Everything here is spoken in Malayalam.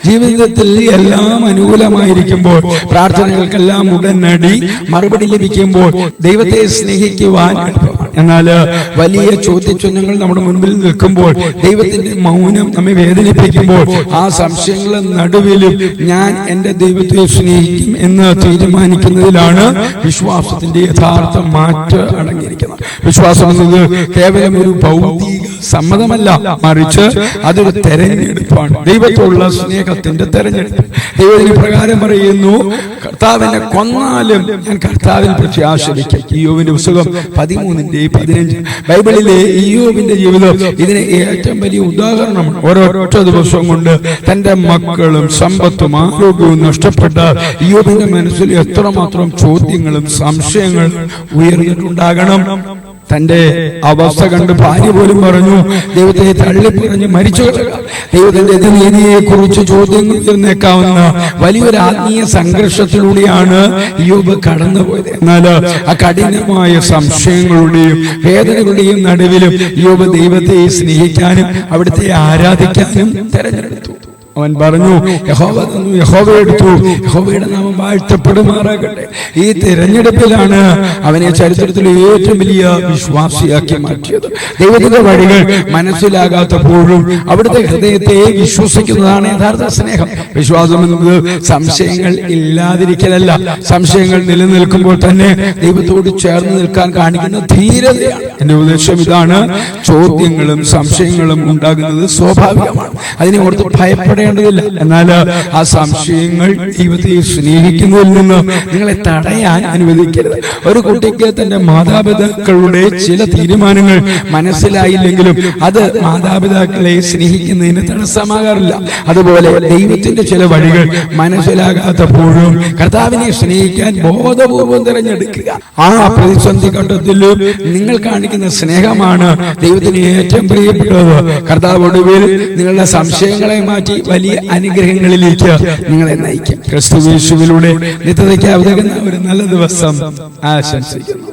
ജീവിതത്തിൽ എല്ലാം അനുകൂലമായിരിക്കുമ്പോൾ, പ്രാർത്ഥനകൾക്കെല്ലാം ഉടനടി മറുപടി ലഭിക്കുമ്പോൾ ദൈവത്തെ സ്നേഹിക്കുവാൻ എന്നാൽ വലിയ ചോദ്യചിഹ്നങ്ങൾ നമ്മുടെ മുൻപിൽ നിൽക്കുമ്പോൾ, ദൈവത്തിന്റെ മൗനം നമ്മെ വേദനിപ്പിക്കുമ്പോൾ, ആ സംശയങ്ങളുടെ നടുവിലും ഞാൻ എൻ്റെ ദൈവത്തെ സ്നേഹിക്കും എന്ന് തീരുമാനിക്കുന്നതിലാണ് വിശ്വാസത്തിന്റെ യഥാർത്ഥ മാറ്റം അടങ്ങിയിരിക്കുന്നത്. വിശ്വാസം എന്നത് കേവലം ഒരു ഭൗതിക സമ്മതമല്ല, മറിച്ച് അതൊരു തെരഞ്ഞെടുപ്പാണ്. ദൈവത്തോടുള്ള സ്നേഹത്തിന്റെ തെരഞ്ഞെടുപ്പ്. ദൈവത്തിന് പ്രകാരം പറയുന്നു, കർത്താവിനെ കൊന്നാലും ഞാൻ കർത്താവിൽ പ്രത്യാശ വയ്ക്കും. ഇയ്യോബിന്റെ പുസ്തകം 13:15. ബൈബിളിലെ ഇയ്യോബിന്റെ ജീവിതം ഇതിന് ഏറ്റവും വലിയ ഉദാഹരണമാണ്. ഒരൊറ്റ ദിവസം കൊണ്ട് തന്റെ മക്കളും സമ്പത്തും ആരോഗ്യവും നഷ്ടപ്പെട്ട ഇയ്യോബിന്റെ മനസ്സിൽ എത്രമാത്രം ചോദ്യങ്ങളും സംശയങ്ങളും ഉയർന്നിട്ടുണ്ടാകണം. തന്റെ അവസ്ഥ കണ്ട് ഭാര്യ പോലും പറഞ്ഞു, ദൈവത്തെ തള്ളിപ്പറഞ്ഞ് മരിച്ചു. ദൈവത്തിന്റെ നീതിയെ കുറിച്ച് ചോദ്യങ്ങൾ ഉയർന്നേക്കാവുന്ന വലിയൊരു ആത്മീയ സംഘർഷത്തിലൂടെയാണ് ഇയ്യോബ് കടന്നുപോയത്. എന്നാൽ ആ കഠിനമായ സംശയങ്ങളുടെയും വേദനകളുടെയും നടുവിലും ഇയ്യോബ് ദൈവത്തെ സ്നേഹിക്കാനും അവിടുത്തെ ആരാധിക്കാനും തെരഞ്ഞെടുത്തു. അവൻ പറഞ്ഞു, യഹോവ തന്നു, യഹോവ എടുത്തു, യഹോവയുടെ നാമം വാഴ്ത്തപ്പെടുമാറാകട്ടെ. ഈ തിരഞ്ഞെടുപ്പിലാണ് അവനെ ചരിത്രത്തിൽ ഏറ്റവും വലിയ വിശ്വാസിയാക്കി മാറ്റിയത്. ദൈവത്തിന്റെ വഴികൾ മനസ്സിലാകാത്തപ്പോഴും അവിടുത്തെ ഹൃദയത്തെ വിശ്വസിക്കുന്നതാണ് യഥാർത്ഥ സ്നേഹം. വിശ്വാസം എന്നത് സംശയങ്ങൾ ഇല്ലാതിരിക്കലല്ല, സംശയങ്ങൾ നിലനിൽക്കുമ്പോൾ തന്നെ ദൈവത്തോട് ചേർന്ന് നിൽക്കാൻ കാണിക്കുന്ന ധീരതയാണ്. എന്റെ ഉദ്ദേശം ഇതാണ്, ചോദ്യങ്ങളും സംശയങ്ങളും ഉണ്ടാകുന്നത് സ്വാഭാവികമാണ്. അതിനെ ഓർത്ത് ഭയപ്പെടേണ്ടതില്ല. എന്നാൽ ആ സംശയങ്ങൾ ദൈവത്തെ സ്നേഹിക്കുന്നതിൽ നിന്ന് നിങ്ങളെ തടയാൻ അനുവദിക്കരുത്. ഒരു കുട്ടിക്ക് തന്റെ മാതാപിതാക്കളുടെ ചില തീരുമാനങ്ങൾ മനസ്സിലായില്ലെങ്കിലും അത് മാതാപിതാക്കളെ സ്നേഹിക്കുന്നതിന് തടസ്സമാകാറില്ല. അതുപോലെ ദൈവത്തിന്റെ ചില വഴികൾ മനസ്സിലാകാത്തപ്പോഴും കർത്താവിനെ സ്നേഹിക്കാൻ ബോധപൂർവം തിരഞ്ഞെടുക്കുക. ആ പ്രതിസന്ധി ഘട്ടത്തിലും നിങ്ങൾ കാണിക്കുന്ന സ്നേഹമാണ് ദൈവത്തിന് ഏറ്റവും പ്രിയപ്പെട്ടത്. കർത്താവ് ഒടുവിൽ നിങ്ങളുടെ സംശയങ്ങളെ മാറ്റി വലിയ അനുഗ്രഹങ്ങളിലേക്ക് നിങ്ങളെ നയിക്കും. ക്രിസ്തുയേശുവിലൂടെ നിത്യതയ്ക്ക് ഉതകുന്ന ഒരു നല്ല ദിവസം ആശംസിക്കുന്നു.